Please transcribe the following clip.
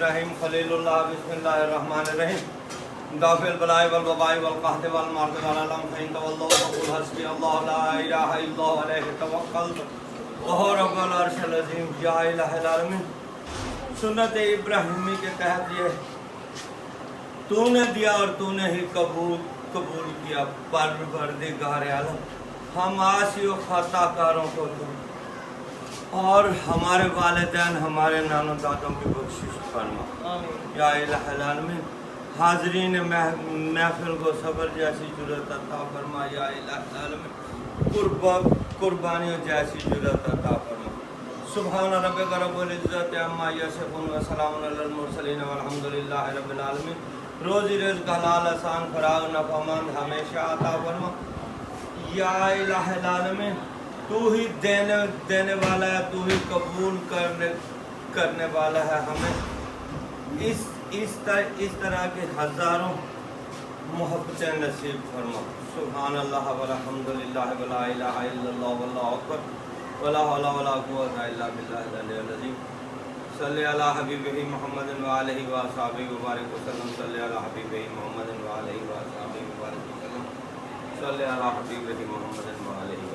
इब्राहिम खलीलुल्लाह बिस्मिल्लाहिर्रहमानिर्रहीम दाफिल बलाए वल वबाई वल कहते वल मर्द वल अलम फइन तवल्लु फकुल हस्बी अल्लाह ला इलाहा इल्लल्लाहु अलैहि तवक्कलतु व हुवा रब्बुल अर्शिल अज़ीम। या इलाहिल आलमीन, सुन्नत इब्राहिमी के तहत ये तूने दिया और तूने ही कबूल किया। परवरदिगार आलम, हम आसी व खताकारों को तुम और हमारे वालिदैन हमारे नानो दादों की बख्शिश फरमा। या इलाहिल आलमीन, हाज़रीन महफिल को सब्र जैसी जुर्रत अता फरमा। या इलाहिल आलमीन, कुर्बानियों जैसी जुर्रत अता फरमा। सुभान रब्बिका रब्बिल इज़्ज़ति अम्मा यसिफून व सलामुन अलल मुरसलीन वल्हम्दुलिल्लाहि रब्बिल आलमीन। रोज़ी रिज़्क़ हलाल आसान फराग नफ़ामंद हमेशा अता फरमा। या इलाहिल आलमीन, तू ही देने वाला है, तू ही कबूल करने वाला है। हमें इस तरह के हज़ारों मोहब्बतें नसीब फरमा। सुभान अल्लाह वल्हम्दुलिल्लाह वला इलाहा इल्लल्लाह वल्लाहु अकबर वला हौला वला कुव्वता इल्ला बिल्लाहिल अलिय्यिल अज़ीम। सल्ली अला हबीबिही मुहम्मदिन व आलिहि व अस्हाबिहि व बारिक वसल्लम। सल्ली अला हबीबिही मुहम्मदिन व आलिहि व अस्हाबिहि व बारिक वसल्लम। सल्ली अला हबीबिही मुहम्मदिन व आलिहि